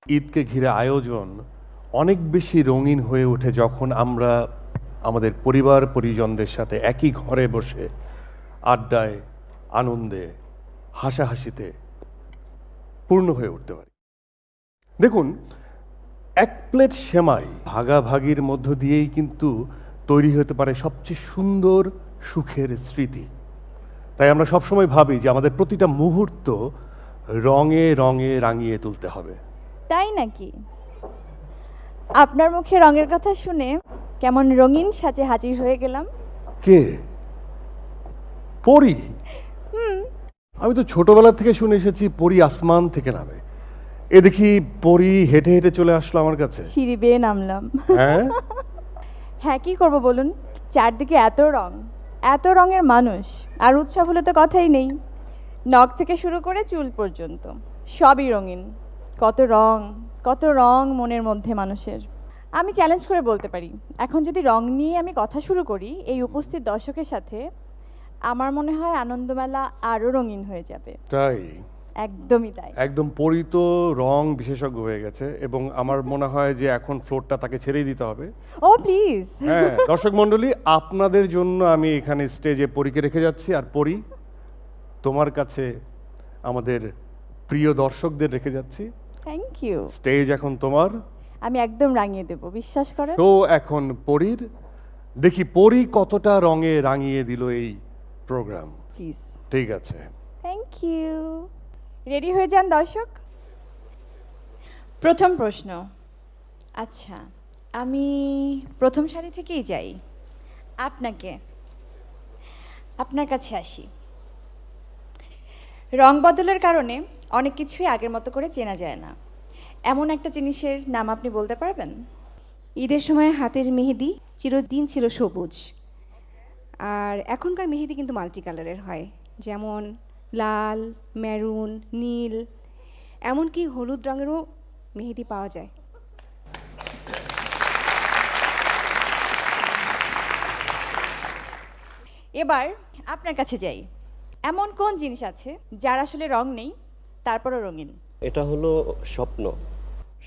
ঈদকে ঘিরে আয়োজন অনেক বেশি রঙিন হয়ে ওঠে যখন আমরা আমাদের পরিবার পরিজনদের সাথে একই ঘরে বসে আড্ডায়, আনন্দে, হাসাহাসিতে পূর্ণ হয়ে উঠতে পারি। দেখুন, এক প্লেট সেমাই ভাগাভাগির মধ্য দিয়েই কিন্তু তৈরি হতে পারে সবচেয়ে সুন্দর সুখের স্মৃতি। তাই আমরা সবসময় ভাবি যে আমাদের প্রতিটা মুহূর্ত রঙে রঙে রাঙিয়ে তুলতে হবে। তাই নাকি? আপনার মুখে রঙের কথা শুনে কেমন রঙিন সাজে হাজির হয়ে গেলাম। কে? পরী? আমি তো ছোটবেলা থেকে শুনে এসেছি পরী আসমান থেকে নামে। এ দেখি পরী হেঁটে হেঁটে চলে আসলো আমার কাছে। সিঁড়ি বেয়ে নামলাম। হ্যাঁ, হ্যাঁ, কি করব বলুন, চারদিকে এত রং, এত রঙের মানুষ, আর উৎসব হলে তো কথাই নেই। নখ থেকে শুরু করে চুল পর্যন্ত সবই রঙিন। কত রং মনের মধ্যে মানুষের। আমি চ্যালেঞ্জ করে বলতে পারি, এখন যদি রং নিয়ে আমি কথা শুরু করি এই উপস্থিত দর্শকের সাথে, আমার মনে হয় আনন্দমেলা আরও রঙিন হয়ে যাবে। তাই? একদমই তাই। একদম পরী তো রং বিশেষজ্ঞ হয়ে গেছে এবং আমার মনে হয় যে এখন ফ্লোরটা তাকে ছেড়েই দিতে হবে। ও প্লিজ। হ্যাঁ, দর্শক মণ্ডলী, আপনাদের জন্য আমি এখানে স্টেজে পরীকে রেখে যাচ্ছি। আর পরী, তোমার কাছে আমাদের প্রিয় দর্শকদের রেখে যাচ্ছি। Thank you. স্টেজ এখন তোমার। আমি একদম রাঙিয়ে দেব, বিশ্বাস করেন। শো এখন পরীর। দেখি পরী কতটা রঙে রাঙিয়ে দিল এই প্রোগ্রাম। প্লিজ। ঠিক আছে। Thank you. রেডি হয়ে যান দর্শক। প্রথম প্রশ্ন। আচ্ছা, আমি প্রথম সারি থেকেই যাই। আপনার কাছে আসি। রং বদলের কারণে অনেক কিছুই আগের মতো করে চেনা যায় না। এমন একটা জিনিসের নাম আপনি বলতে পারবেন? ঈদের সময় হাতের মেহেদি চিরদিন ছিল সবুজ, আর এখনকার মেহেদি কিন্তু মাল্টি কালারের হয়, যেমন লাল, মেরুন, নীল, এমনকি হলুদ রঙেরও মেহেদি পাওয়া যায়। এবার আপনার কাছে যাই। এমন কোন জিনিস আছে যার আসলে রং নেই তারপরও রঙিন? এটা হলো স্বপ্ন।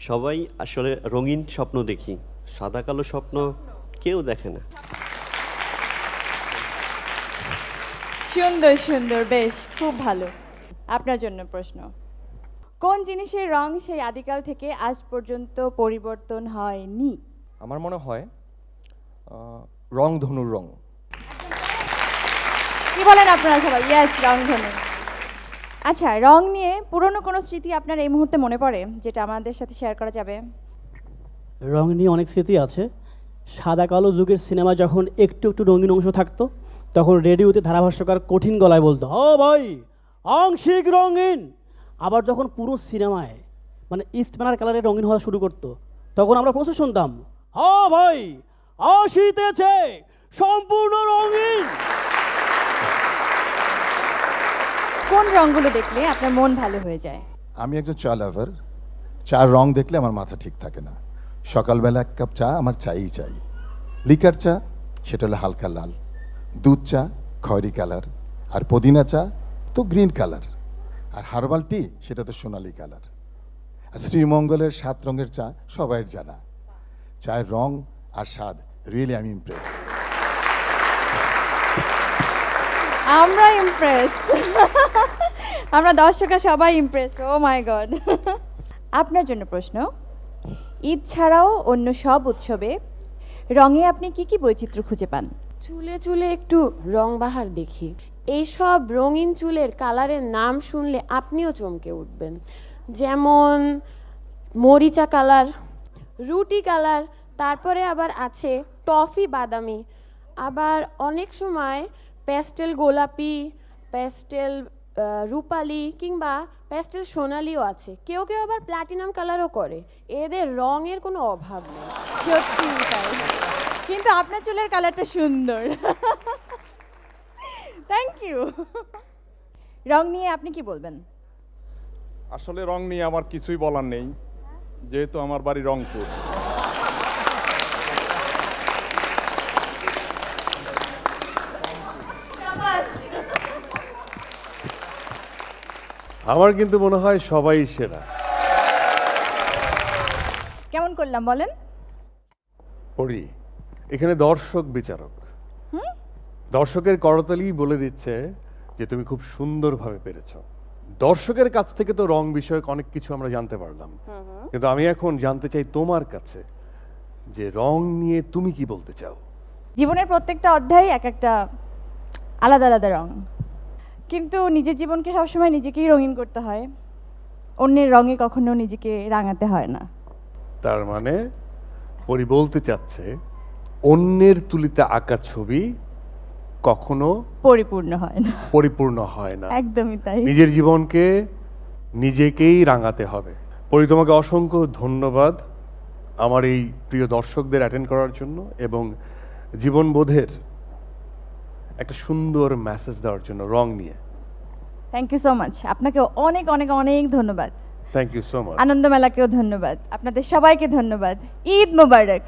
সবাই আসলে রঙিন স্বপ্ন দেখি, সাদা কালো স্বপ্ন কেউ দেখে না। সুন্দর সুন্দর, বেশ, খুব ভালো। আপনার জন্য প্রশ্ন। কোন জিনিসের রং সেই আদিকাল থেকে আজ পর্যন্ত পরিবর্তন হয়নি? আমার মনে হয় রংধনুর রং। কি বলেন আপনারা সবাই? ইয়েস, রংধনু। আচ্ছা, রং নিয়ে পুরনো কোনো স্মৃতি আপনার এই মুহূর্তে মনে পড়ে যেটা আমাদের সাথে শেয়ার করা যাবে? রং নিয়ে অনেক স্মৃতি আছে। সাদা কালো যুগের সিনেমা যখন একটু একটু রঙিন অংশ থাকতো, তখন রেডিওতে ধারাভাষ্যকার কঠিন গলায় বলতো, ও ভাই আংশিক রঙিন। আবার যখন পুরো সিনেমায় মানে ইস্ট ব্যানার কালারে রঙিন হওয়া শুরু করতো, তখন আমরা প্রশ্ন শুনতাম, হ্যাঁ ভাই আসিতেছে সম্পূর্ণ রঙিন। কোন রংগুলো দেখলে আপনার মন ভালো হয়ে যায়? আমি একজন চা লাভার। চার রং দেখলে আমার মাথা ঠিক থাকে না। সকালবেলা এক কাপ চা আমার চাই চাই। লিকার চা, সেটা হলো হালকা লাল। দুধ চা খয়েরি কালার, আর পুদিনা চা তো গ্রিন কালার, আর হার্বাল টি সেটা তো সোনালি কালার। আর শ্রীমঙ্গলের 7 রঙের চা সবাই জানা। চায়ের রং আর স্বাদ রিয়েলি আমি ইমপ্রেস। আমরা ইমপ্রেসড। আমরা দর্শকরা সবাই ইমপ্রেসড। ও মাই গড। আপনার জন্য প্রশ্ন। ঈদ ছাড়াও অন্য সব উৎসবে রঙে আপনি কি কি বৈচিত্র্য খুঁজে পান? চুলে চুলে একটু রং বাহার দেখি। এইসব রঙিন চুলের কালারের নাম শুনলে আপনিও চমকে উঠবেন। যেমন মরিচা কালার, রুটি কালার, তারপরে আবার আছে টফি বাদামি, আবার অনেক সময় প্যাস্টেল গোলাপি, প্যাস্টেল রূপালি কিংবা প্যাস্টেল সোনালিও আছে। কেউ কেউ আবার প্ল্যাটিনাম কালারও করে। এদের রঙের কোনো অভাব নেই, সত্যি তাই। কিন্তু আপনার চুলের কালারটা সুন্দর। Thank you. রং নিয়ে আপনি কি বলবেন? আসলে রং নিয়ে আমার কিছুই বলার নেই, যেহেতু আমার বাড়ি রংপুর। আমার কিন্তু মনে হয় সবাই সেরা। কেমন করলাম বলেন? পড়ি এখানে দর্শক বিচারক, দর্শকের করতালি বলে দিচ্ছে যে তুমি খুব সুন্দরভাবে পেরেছো। দর্শকের কাছ থেকে তো রং বিষয়ক অনেক কিছু আমরা জানতে পারলাম, কিন্তু আমি এখন জানতে চাই তোমার কাছে যে রং নিয়ে তুমি কি বলতে চাও। জীবনের প্রত্যেকটা অধ্যায় এক একটা আলাদা আলাদা রং, কিন্তু নিজের জীবনকে সবসময় নিজেকেই রঙিন করতে হয়, অন্যের রঙে কখনো নিজেকে রাঙাতে হয় না। তার মানে পরি বলতে চাচ্ছে অন্যের তুলিতে আঁকা ছবি কখনো পরিপূর্ণ হয় না, পরিপূর্ণ হয় না। একদমই তাই। নিজের জীবনকে নিজেকেই রাঙাতে হবে। পরি, তোমাকে অসংখ্য ধন্যবাদ আমার এই প্রিয় দর্শকদের অ্যাটেন্ড করার জন্য এবং জীবনবোধের একটা সুন্দর মেসেজ দেওয়ার জন্য রং নিয়ে। Thank you so much. আপনাকে অনেক অনেক অনেক ধন্যবাদ। Thank you so much. আনন্দ মেলাকেও ধন্যবাদ, আপনাদের সবাইকে ধন্যবাদ। ঈদ মোবারক।